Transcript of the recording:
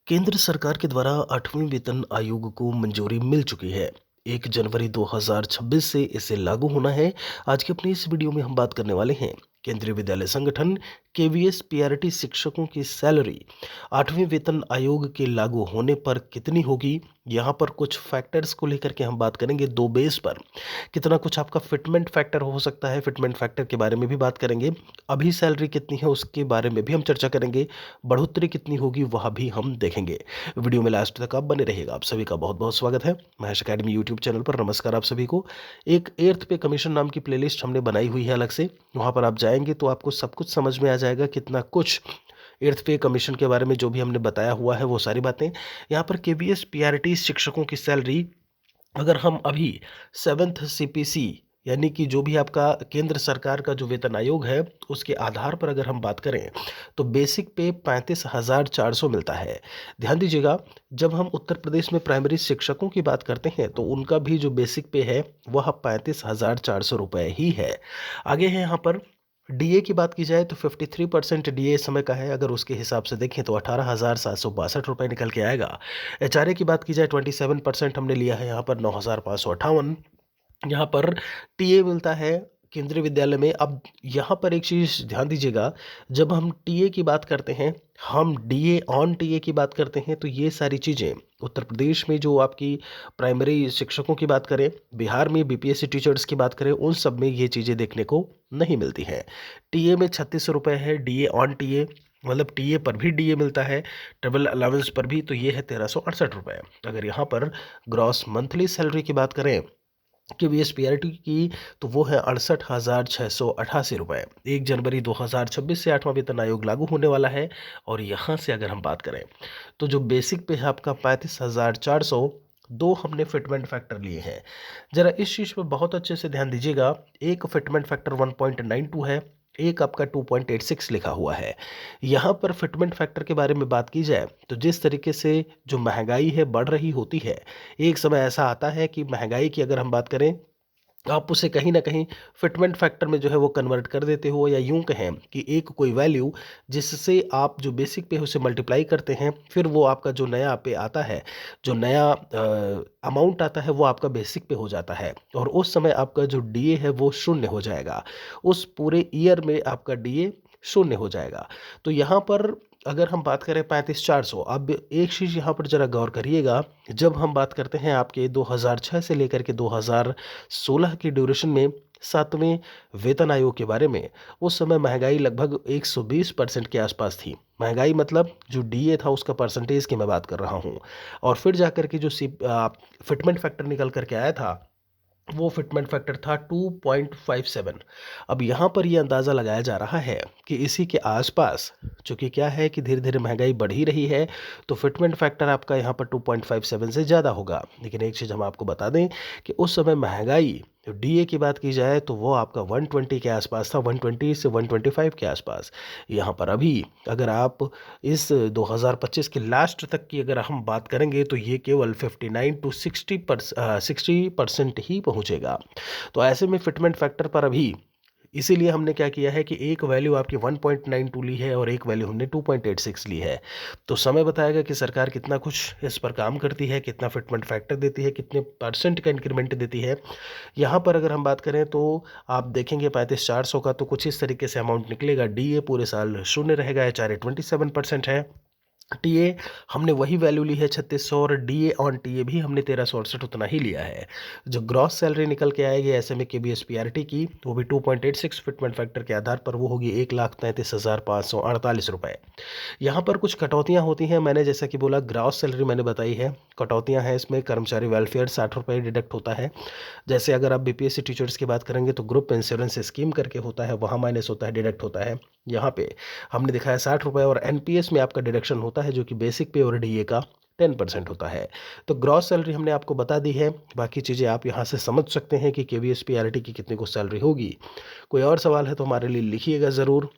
केंद्र सरकार के द्वारा 8वें वेतन आयोग को मंजूरी मिल चुकी है। 1 जनवरी 2026 से इसे लागू होना है। आज की अपनी इस वीडियो में हम बात करने वाले हैं केंद्रीय विद्यालय संगठन केवीएस पीआरटी शिक्षकों की सैलरी 8वें वेतन आयोग के लागू होने पर कितनी होगी। यहाँ पर कुछ फैक्टर्स को लेकर के हम बात करेंगे। दो बेस पर कितना कुछ आपका फिटमेंट फैक्टर हो सकता है, फिटमेंट फैक्टर के बारे में भी बात करेंगे। अभी सैलरी कितनी है उसके बारे में भी हम चर्चा करेंगे। बढ़ोतरी कितनी होगी वह भी हम देखेंगे। वीडियो में लास्ट तक आप बने रहिएगा। आप सभी का बहुत बहुत स्वागत है महेश अकेडमी यूट्यूब चैनल पर। नमस्कार आप सभी को। एक एर्थ पे कमीशन नाम की प्लेलिस्ट हमने बनाई हुई है अलग से। वहाँ पर आप जाएंगे तो आपको सब कुछ समझ में आ जाएगा। कितना कुछ एर्थ पे कमीशन के बारे में जो भी हमने बताया हुआ है वो सारी बातें यहाँ पर। केवीएस पीआरटी शिक्षकों की सैलरी अगर हम अभी 7th सीपीसी यानी कि जो भी आपका केंद्र सरकार का जो वेतन आयोग है उसके आधार पर अगर हम बात करें तो बेसिक पे 35,400 मिलता है। ध्यान दीजिएगा, जब हम उत्तर प्रदेश में प्राइमरी शिक्षकों की बात करते हैं तो उनका भी जो बेसिक पे है वह 35,400 रुपये ही है। आगे है यहाँ पर डीए की बात की जाए तो 53% डीए इस समय का है। अगर उसके हिसाब से देखें तो 18,762 रुपये निकल के आएगा। एचआरए की बात की जाए 27% हमने लिया है यहाँ पर 9,558। यहाँ पर टीए मिलता है केंद्रीय विद्यालय में। अब यहाँ पर एक चीज़ ध्यान दीजिएगा, जब हम टीए की बात करते हैं, हम डीए ऑन टीए की बात करते हैं तो ये सारी चीज़ें उत्तर प्रदेश में जो आपकी प्राइमरी शिक्षकों की बात करें, बिहार में बीपीएससी टीचर्स की बात करें, उन सब में ये चीज़ें देखने को नहीं मिलती हैं। टीए में 3600 रुपये है, डीए ऑन टीए मतलब टीए पर भी डीए मिलता है, ट्रेवल अलाउंस पर भी, तो ये है 1368 रुपये। अगर यहाँ पर ग्रॉस मंथली सैलरी की बात करें कि वीएसपीआरटी की तो वो है 68,688 रुपये। 1 जनवरी 2026 से 8वां वेतन आयोग लागू होने वाला है। और यहाँ से अगर हम बात करें तो जो बेसिक पे है आपका 35,400, दो हमने फिटमेंट फैक्टर लिए हैं। जरा इस चीज़ पे बहुत अच्छे से ध्यान दीजिएगा। एक फिटमेंट फैक्टर 1.92 है, एक आपका 2.86 लिखा हुआ है। यहाँ पर फिटमेंट फैक्टर के बारे में बात की जाए तो जिस तरीके से जो महंगाई है बढ़ रही होती है, एक समय ऐसा आता है कि महंगाई की अगर हम बात करें आप उसे कहीं ना कहीं फिटमेंट फैक्टर में जो है वो कन्वर्ट कर देते हो, या यूं कहें कि एक कोई वैल्यू जिससे आप जो बेसिक पे है उसे मल्टीप्लाई करते हैं, फिर वो आपका जो नया पे आता है, जो नया अमाउंट आता है वो आपका बेसिक पे हो जाता है। और उस समय आपका जो डीए है वो शून्य हो जाएगा। उस पूरे ईयर में आपका डीए शून्य हो जाएगा। तो यहाँ पर अगर हम बात करें 35,400, अब एक चीज़ यहाँ पर ज़रा गौर करिएगा। जब हम बात करते हैं आपके 2006 से लेकर के 2016 की ड्यूरेशन में 7वें वेतन आयोग के बारे में, उस समय महंगाई लगभग 120% के आसपास थी। महंगाई मतलब जो डीए था उसका परसेंटेज की मैं बात कर रहा हूँ। और फिर जाकर के जो फिटमेंट फैक्टर निकल करके आया था वो फिटमेंट फैक्टर था 2.57। अब यहाँ पर ये अंदाज़ा लगाया जा रहा है कि इसी के आसपास, चूँकि क्या है कि धीरे धीरे महंगाई बढ़ ही रही है, तो फिटमेंट फैक्टर आपका यहाँ पर 2.57 से ज़्यादा होगा। लेकिन एक चीज़ हम आपको बता दें कि उस समय महंगाई डीए की बात की जाए तो वो आपका 120 के आसपास था, 120 से 125 के आसपास। यहाँ पर अभी अगर आप इस 2025 के लास्ट तक की अगर हम बात करेंगे तो ये केवल 59 टू 60% ही पहुँचेगा। तो ऐसे में फिटमेंट फैक्टर पर अभी इसीलिए हमने क्या किया है कि एक वैल्यू आपकी 1.92 ली है और एक वैल्यू हमने 2.86 ली है। तो समय बताएगा कि सरकार कितना कुछ इस पर काम करती है, कितना फिटमेंट फैक्टर देती है, कितने परसेंट का इंक्रीमेंट देती है। यहाँ पर अगर हम बात करें तो आप देखेंगे 35,400 का तो कुछ इस तरीके से अमाउंट निकलेगा। डीए पूरे साल शून्य रहेगा, एचआरए 27% है। टीए हमने वही वैल्यू ली है 3600, और डीए ऑन टीए भी हमने 1368 उतना ही लिया है। जो ग्रॉस सैलरी निकल के आएगी ऐसे में केबीएस पीआरटी की, वो भी 2.86 फिटमेंट फैक्टर के आधार पर वो होगी 1,33,548 रुपये। यहाँ पर कुछ कटौतियाँ होती हैं। मैंने जैसा कि बोला ग्रॉस सैलरी मैंने बताई है, कटौतियाँ हैं इसमें। कर्मचारी वेलफेयर 60 रुपये डिडक्ट होता है। जैसे अगर आप बीपीएससी टीचर्स की बात करेंगे तो ग्रुप इंश्योरेंस स्कीम करके होता है, वहाँ माइनस होता है, डिडक्ट होता है। यहाँ पे हमने दिखाया 60 रुपये, और एनपीएस में आपका डिडक्शन होता है जो कि बेसिक पे और डीए का 10% होता है। तो ग्रॉस सैलरी हमने आपको बता दी है। बाकी चीज़ें आप यहाँ से समझ सकते हैं कि केवीएस पीआरटी की कितने को सैलरी होगी। कोई और सवाल है तो हमारे लिए लिखिएगा ज़रूर।